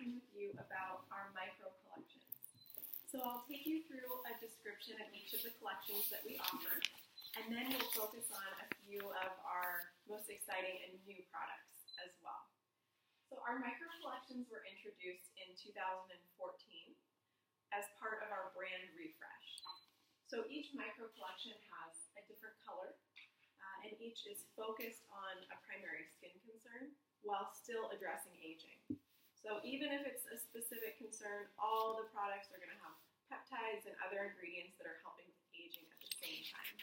talking with you about our micro collections. So I'll take you through a description of each of the collections that we offer, and then we'll focus on a few of our most exciting and new products as well. So our micro collections were introduced in 2014 as part of our brand refresh. So each micro collection has a different color, and each is focused on a primary skin concern while still addressing aging. So even if it's a specific concern, all the products are going to have peptides and other ingredients that are helping with aging at the same time.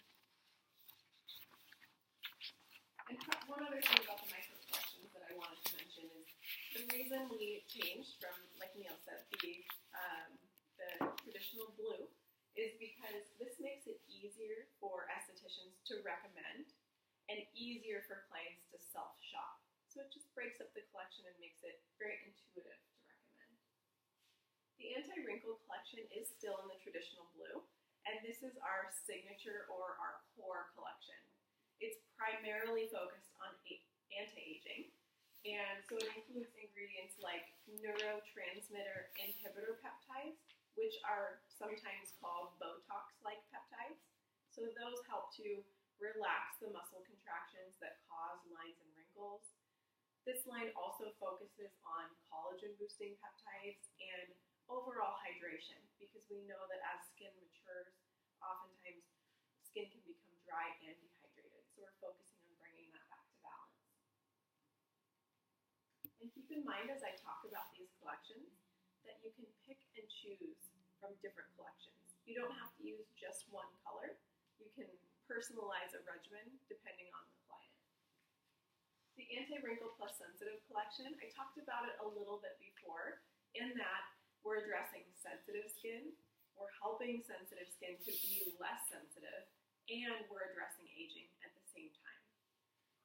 And one other thing about the micro collections that I wanted to mention is the reason we changed from, like Neil said, the traditional blue is because this makes it easier for estheticians to recommend and easier for clients to self-shop. So it just breaks up the collection and makes it very intuitive to recommend. The anti-wrinkle collection is still in the traditional blue, and this is our signature or our core collection. It's primarily focused on anti-aging, and so it includes ingredients like neurotransmitter inhibitor peptides, which are sometimes called Botox-like peptides. So those help to relax the muscle contractions that cause lines and wrinkles. This line also focuses on collagen-boosting peptides and overall hydration, because we know that as skin matures, oftentimes skin can become dry and dehydrated. So we're focusing on bringing that back to balance. And keep in mind as I talk about these collections that you can pick and choose from different collections. You don't have to use just one color. You can personalize a regimen depending on the client. The Anti-Wrinkle Plus Sensitive collection, I talked about it a little bit before, in that we're addressing sensitive skin, we're helping sensitive skin to be less sensitive, and we're addressing aging at the same time.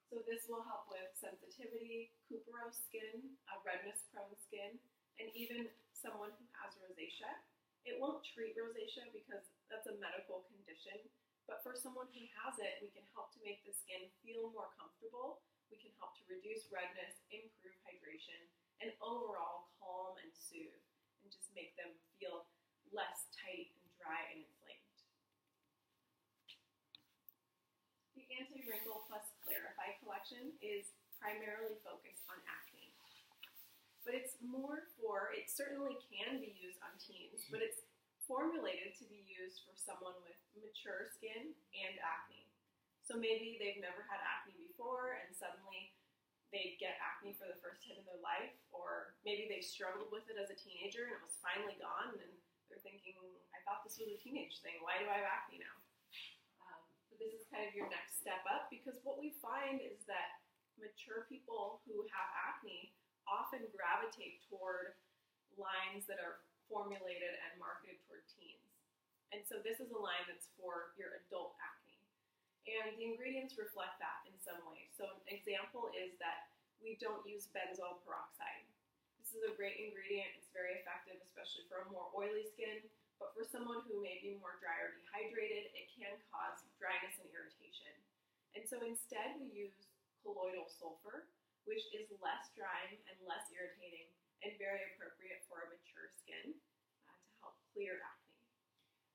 So this will help with sensitivity, cuperose skin, redness-prone skin, and even someone who has rosacea. It won't treat rosacea because that's a medical condition, but for someone who has it, we can help to make the skin feel more comfortable. We can help to reduce redness, improve hydration, and overall calm and soothe, and just make them feel less tight and dry and inflamed. The Anti-Wrinkle Plus Clarify collection is primarily focused on acne. But it's more for, it certainly can be used on teens, but it's formulated to be used for someone with mature skin and acne. So maybe they've never had acne before and suddenly they get acne for the first time in their life, or maybe they struggled with it as a teenager and it was finally gone and they're thinking, I thought this was a teenage thing, why do I have acne now? But this is kind of your next step up, because what we find is that mature people who have acne often gravitate toward lines that are formulated and marketed toward teens. And so this is a line that's for your adult acne. And the ingredients reflect that in some way. So an example is that we don't use benzoyl peroxide. This is a great ingredient. It's very effective, especially for a more oily skin. But for someone who may be more dry or dehydrated, it can cause dryness and irritation. And so instead we use colloidal sulfur, which is less drying and less irritating and very appropriate for a mature skin to help clear acne.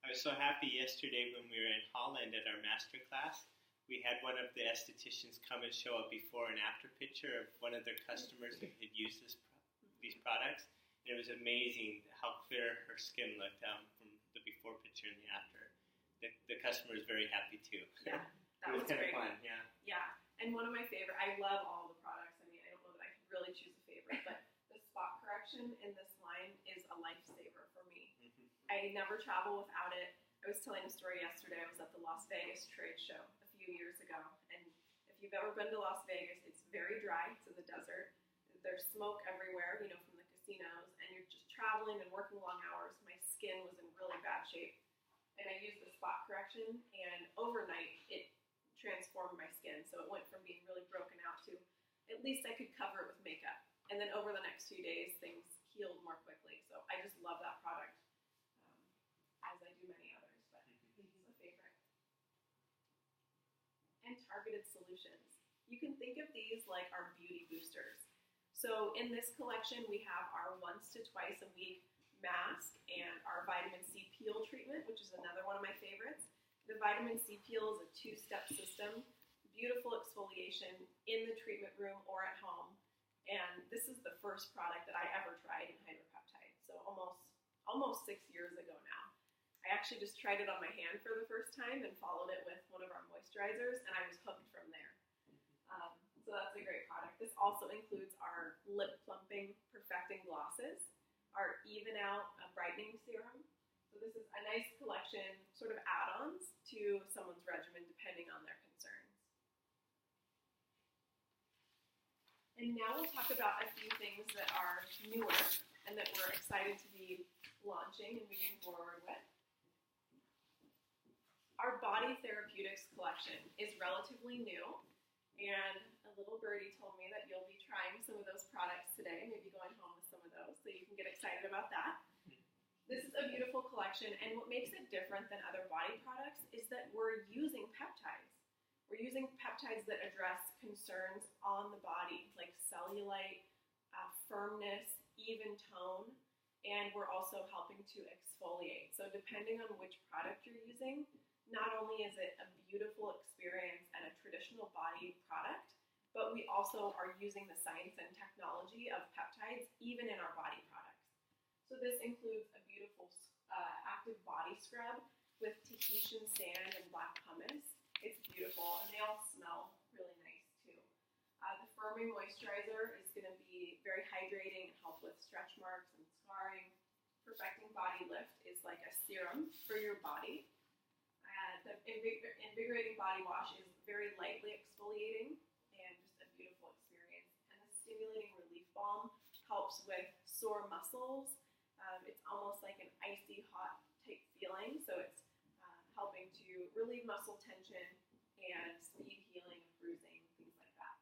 I was so happy yesterday when we were in Holland at our master class. We had one of the estheticians come and show a before and after picture of one of their customers who had used these products. And it was amazing how clear her skin looked from the before picture and the after. The customer was very happy too. Yeah, that was kind great. of fun. Yeah. Yeah, and one of my favorite, I love all the products. I mean, I don't know that I could really choose a favorite, but the spot correction in this line is a lifesaver for me. Mm-hmm. I never travel without it. I was telling a story yesterday. I was at the Las Vegas trade show a few years ago, and if you've ever been to Las Vegas, it's very dry. It's in the desert. There's smoke everywhere, from the casinos, and you're just traveling and working long hours. My skin was in really bad shape, and I used the spot correction, and overnight it transformed my skin. So it went from being really broken out to at least I could cover it with makeup. And then over the next 2 days, things healed more quickly. So I just love that product, as I do many others, but this is a favorite. And targeted solutions. You can think of these like our beauty boosters. So in this collection, we have our once to twice a week mask and our vitamin C peel treatment, which is another one of my favorites. The vitamin C peel is a 2-step system, beautiful exfoliation in the treatment room or at home. And this is the first product that I ever tried in Hydropeptide, so almost 6 years ago now. I actually just tried it on my hand for the first time and followed it with one of our moisturizers, and I was hooked from there. So that's a great product. This also includes our lip plumping perfecting glosses, our even out brightening serum. So this is a nice collection, sort of add-ons to someone's regimen depending on their concerns. And now we'll talk about a few things that are newer and that we're excited to be launching and moving forward with. Our Body Therapeutics collection is relatively new, and a little birdie told me that you'll be trying some of those products today, maybe going home with some of those, so you can get excited about that. This is a beautiful collection, and what makes it different than other body products is that we're using peptides. We're using peptides that address concerns on the body, like cellulite, firmness, even tone, and we're also helping to exfoliate. So depending on which product you're using, not only is it a beautiful experience and a traditional body product, but we also are using the science and technology of peptides even in our body products. So this includes a beautiful active body scrub with Tahitian sand and black pumice. It's beautiful, and they all smell really nice too. The firming moisturizer is going to be very hydrating and help with stretch marks and scarring. Perfecting Body Lift is like a serum for your body. The invigorating body wash is very lightly exfoliating and just a beautiful experience. And the stimulating relief balm helps with sore muscles. It's almost like an icy hot type feeling, so it's helping to relieve muscle tension and speed healing, bruising, things like that.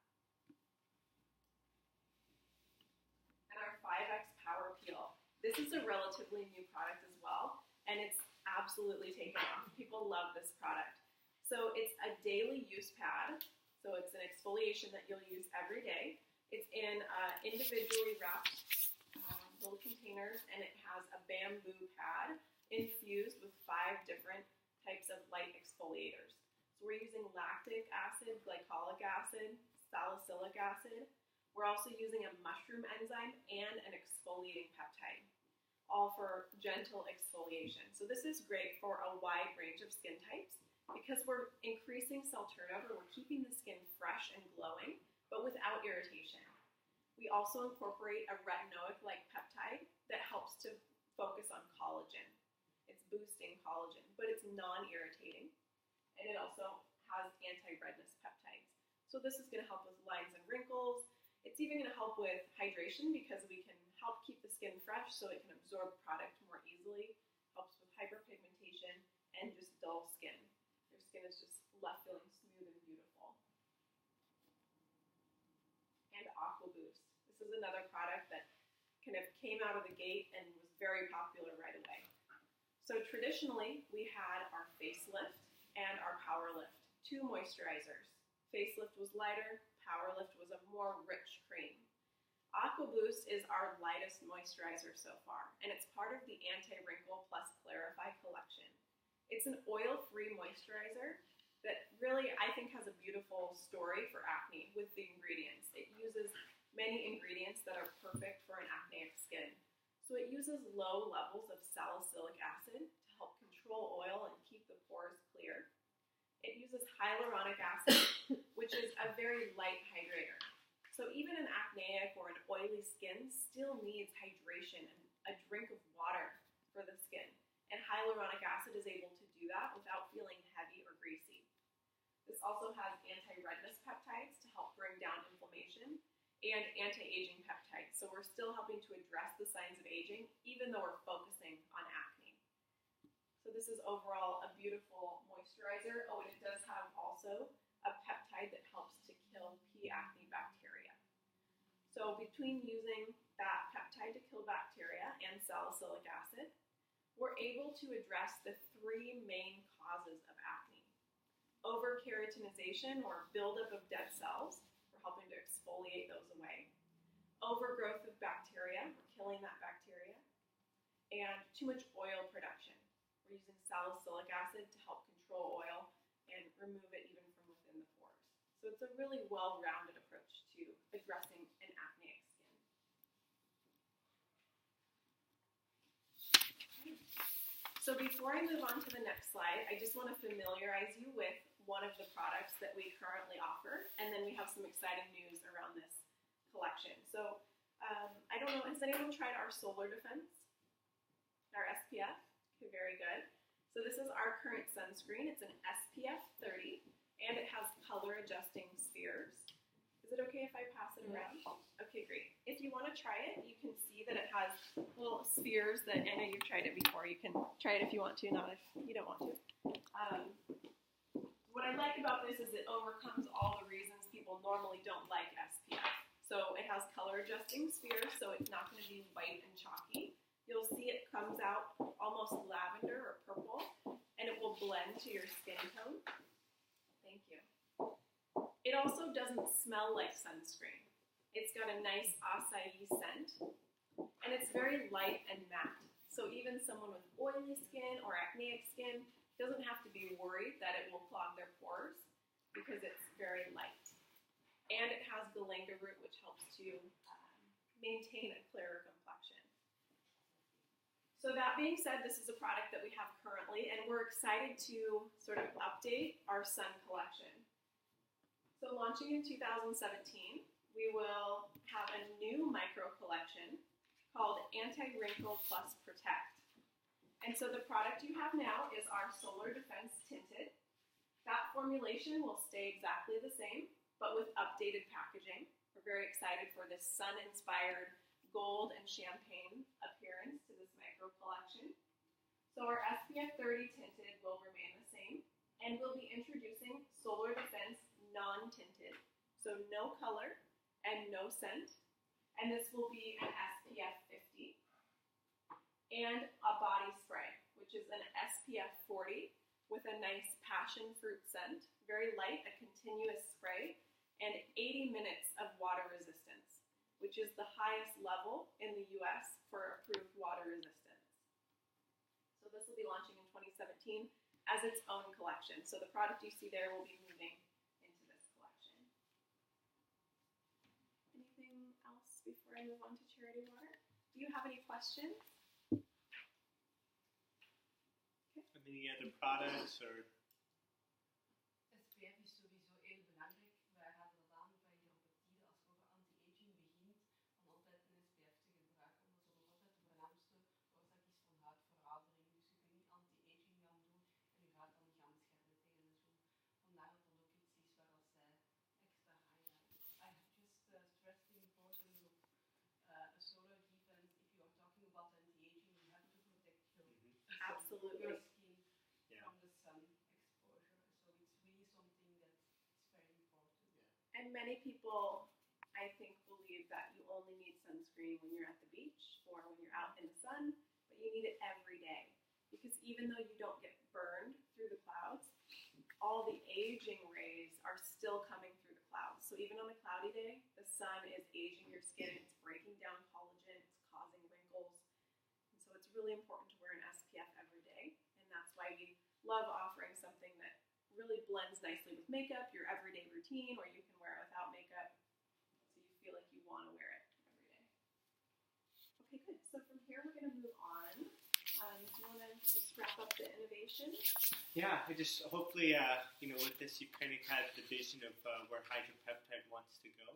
And our 5X Power Peel. This is a relatively new product as well, and it's absolutely taken off. People love this product. So it's a daily use pad. So it's an exfoliation that you'll use every day. It's in individually wrapped little containers, and it has a bamboo pad infused with 5 different types of light exfoliators. So we're using lactic acid, glycolic acid, salicylic acid. We're also using a mushroom enzyme and an exfoliating peptide, all for gentle exfoliation. So this is great for a wide range of skin types because we're increasing cell turnover. We're keeping the skin fresh and glowing, but without irritation. We also incorporate a retinoic-like peptide that helps to focus on collagen. It's boosting collagen, but it's non-irritating, and it also has anti-redness peptides. So this is going to help with lines and wrinkles. It's even going to help with hydration because we can help keep the skin fresh so it can absorb product more easily, helps with hyperpigmentation, and just dull skin. Your skin is just left feeling smooth and beautiful. And Aqua Boost. This is another product that kind of came out of the gate and was very popular right away. So traditionally, we had our facelift and our power lift, 2 moisturizers. Facelift was lighter, power lift was a more rich cream. Aqua Boost is our lightest moisturizer so far, and it's part of the Anti-Wrinkle Plus Clarify collection. It's an oil-free moisturizer that really, I think, has a beautiful story for acne with the ingredients. It uses many ingredients that are perfect for an acneic skin. So it uses low levels of salicylic acid to help control oil and keep the pores clear. It uses hyaluronic acid, which is a very light hydrator. So even an acneic or an oily skin still needs hydration and a drink of water for the skin. And hyaluronic acid is able to do that without feeling heavy or greasy. This also has anti-redness peptides to help bring down inflammation and anti-aging peptides. So we're still helping to address the signs of aging, even though we're focusing on acne. So this is overall a beautiful moisturizer. Oh, and it does have also a peptide that helps to kill P. acne bacteria. So between using that peptide to kill bacteria and salicylic acid, we're able to address the 3 main causes of acne. Over-keratinization, or buildup of dead cells. We're helping to exfoliate those away. overgrowth of bacteria, killing that bacteria, and too much oil production. We're using salicylic acid to help control oil and remove it even from within the pores. So it's a really well-rounded approach to addressing an acneic skin. So before I move on to the next slide, I just want to familiarize you with one of the products that we currently offer, and then we have some exciting news around this collection. So I don't know, has anyone tried our Solar Defense? Our SPF? Okay, very good. So this is our current sunscreen. It's an SPF 30, and it has color adjusting spheres. Is it okay if I pass it around? Okay, great. If you want to try it, you can see that it has little spheres that, I know you've tried it before, you can try it if you want to, not if you don't want to. What I like about this is it overcomes all the reasons people normally don't like SPF. So it has color adjusting spheres, so it's not going to be white and chalky. You'll see it comes out almost lavender or purple, and it will blend to your skin tone. Thank you. It also doesn't smell like sunscreen. It's got a nice acai scent, and it's very light and matte. So even someone with oily skin or acneic skin doesn't have to be worried that it will clog their pores because it's very light. And it has galangal root, which helps to maintain a clearer complexion. So that being said, this is a product that we have currently, and we're excited to sort of update our sun collection. So launching in 2017, we will have a new micro collection called Anti-Wrinkle Plus Protect. And so the product you have now is our Solar Defense Tinted. That formulation will stay exactly the same, but with updated packaging. We're very excited for this sun-inspired gold and champagne appearance to this micro collection. So our SPF 30 tinted will remain the same, and we'll be introducing Solar Defense non-tinted, so no color and no scent, and this will be an SPF 50, and a body spray, which is an SPF 40 with a nice passion fruit scent, very light, a continuous spray, and 80 minutes of water resistance, which is the highest level in the US for approved water resistance. So this will be launching in 2017 as its own collection. So the product you see there will be moving into this collection. Anything else before I move on to Charity Water? Do you have any questions? Any other products or? SPF is sowieso heel belangrijk. Wij raden dat aan bij Hydropeptide als je over anti-aging begint, om altijd een SPF te gebruiken, omdat dat nog altijd de voornaamste oorzaak is van huidveroudering. Dus je kunt niet anti-aging gaan doen en je huid dan niet gaan beschermen tegen de zon. Vandaar dat dat ook iets is waar als zij extra highlight. I have just stressed the importance of a solar defense. If you are talking about anti-aging, you have to protect Absolutely. your skin from the sun exposure. So it's really something that's very important. Yeah. And many people, I think, believe that you only need sunscreen when you're at the beach or when you're out in the sun, but you need it every day. Because even though you don't get burned through the clouds, all the aging rays are still coming through the clouds. So even on a cloudy day, the sun is aging your skin, it's breaking down collagen, it's causing wrinkles. And so it's really important to wear an SPF every day. And that's why we love offering something that really blends nicely with makeup, your everyday routine, or you can wear it without makeup, so you feel like you want to wear it every day. Okay, good. So from here, we're going to move on. Do you want to just wrap up the innovation? Yeah, I just hopefully, with this, you kind of had the vision of where Hydropeptide wants to go,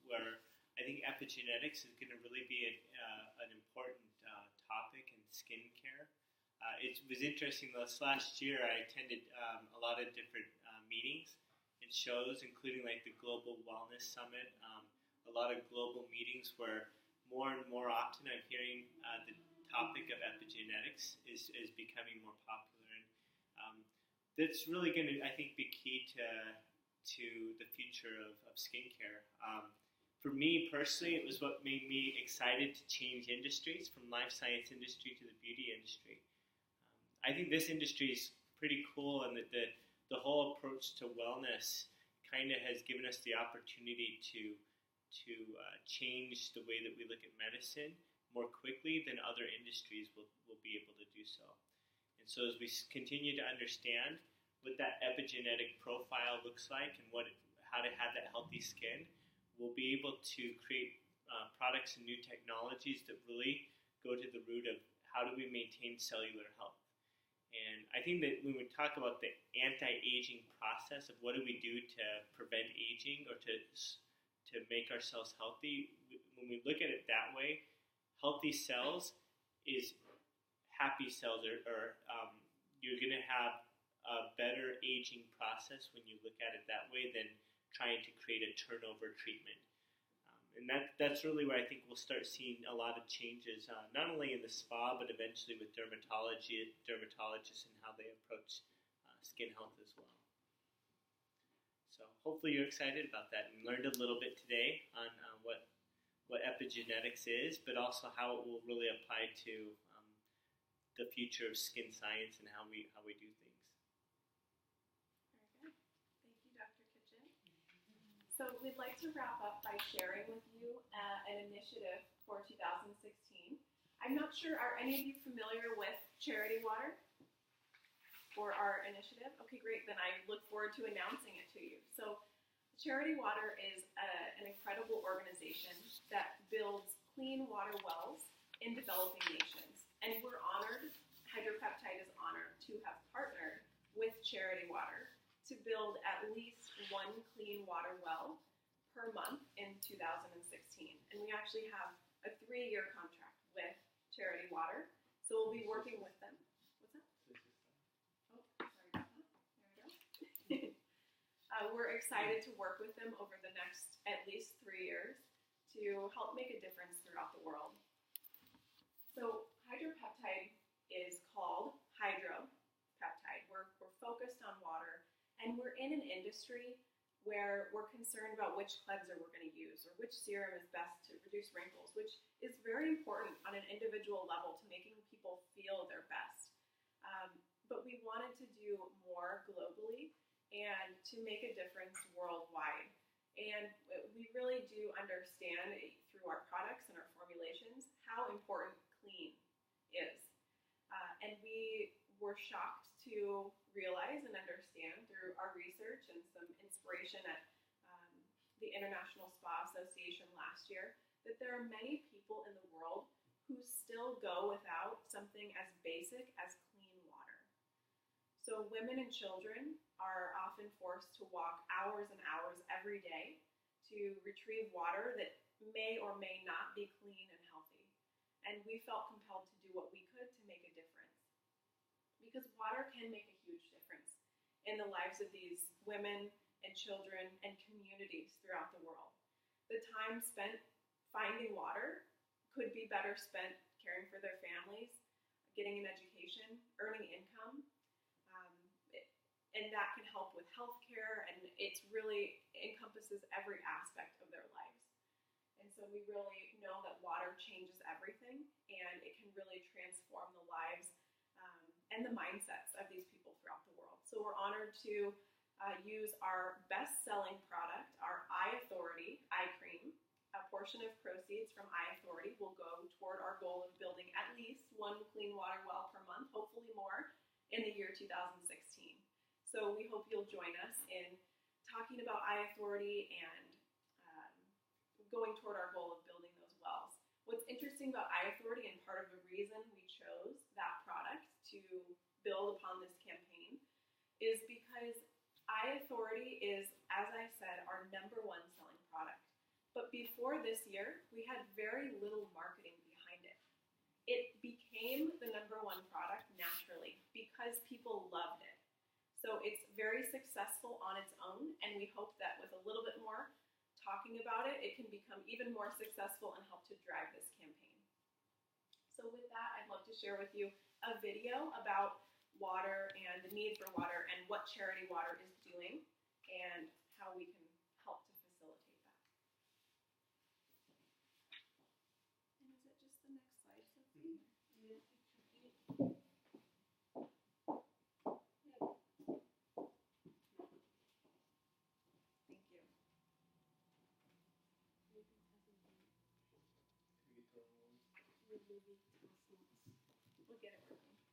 where I think epigenetics is going to really be an important topic in skincare. It was interesting, this last year I attended a lot of different meetings and shows, including like the Global Wellness Summit, a lot of global meetings where more and more often I'm hearing the topic of epigenetics is becoming more popular. And that's really going to, I think, be key to the future of skincare. For me personally, it was what made me excited to change industries from life science industry to the beauty industry. I think this industry is pretty cool, and that the whole approach to wellness kind of has given us the opportunity to change the way that we look at medicine more quickly than other industries will be able to do so. And so as we continue to understand what that epigenetic profile looks like and how to have that healthy skin, we'll be able to create products and new technologies that really go to the root of how do we maintain cellular health. And I think that when we talk about the anti-aging process of what do we do to prevent aging or to make ourselves healthy, when we look at it that way, healthy cells is happy cells, or you're going to have a better aging process when you look at it that way than trying to create a turnover treatment. And that's really where I think we'll start seeing a lot of changes, not only in the spa, but eventually with dermatologists and how they approach skin health as well. So hopefully you're excited about that and learned a little bit today on what epigenetics is, but also how it will really apply to the future of skin science and how we do things. Very good. Thank you, Dr. Kitchen. So we'd like to wrap up by sharing with you an initiative for 2016. I'm not sure, are any of you familiar with Charity Water for our initiative? Okay, great. Then I look forward to announcing it to you. So Charity Water is an incredible organization that builds clean water wells in developing nations. And we're honored, Hydropeptide is honored to have partnered with Charity Water to build at least one clean water well per month in 2016. And we actually have a 3-year contract with Charity Water. So we'll be working with them. What's that? Oh, sorry about that. There we go. We're excited to work with them over the next at least 3 years to help make a difference throughout the world. So Hydropeptide is called Hydropeptide. We're focused on water, and we're in an industry where we're concerned about which cleanser we're going to use or which serum is best to reduce wrinkles, which is very important on an individual level to making people feel their best. But we wanted to do more globally and to make a difference worldwide. And we really do understand through our products and our formulations how important clean is. And we were shocked to realize and understand through our research and some inspiration at the International Spa Association last year that there are many people in the world who still go without something as basic as clean water. So women and children are often forced to walk hours and hours every day to retrieve water that may or may not be clean and healthy. And we felt compelled to do what we could to make a difference. Because water can make a huge difference in the lives of these women and children and communities throughout the world. The time spent finding water could be better spent caring for their families, getting an education, earning income, and that can help with healthcare, and it really encompasses every aspect of their lives. And so we really know that water changes everything, and it can really transform the lives and the mindsets of these people throughout the world. So we're honored to use our best-selling product, our Eye Authority eye cream. A portion of proceeds from Eye Authority will go toward our goal of building at least one clean water well per month, hopefully more, in the year 2016. So we hope you'll join us in talking about Eye Authority and going toward our goal of building those wells. What's interesting about Eye Authority, and part of the reason we chose that product to build upon this campaign, is because Eye Authority is, as I said, our #1 selling product. But before this year, we had very little marketing behind it. It became the #1 product naturally because people loved it. So it's very successful on its own, and we hope that with a little bit more talking about it, it can become even more successful and help to drive this campaign. So with that, I'd love to share with you a video about water and the need for water and what Charity Water is doing and how we can help to facilitate that. And is it just the next slide, Sophie? Thank you. We'll get it working.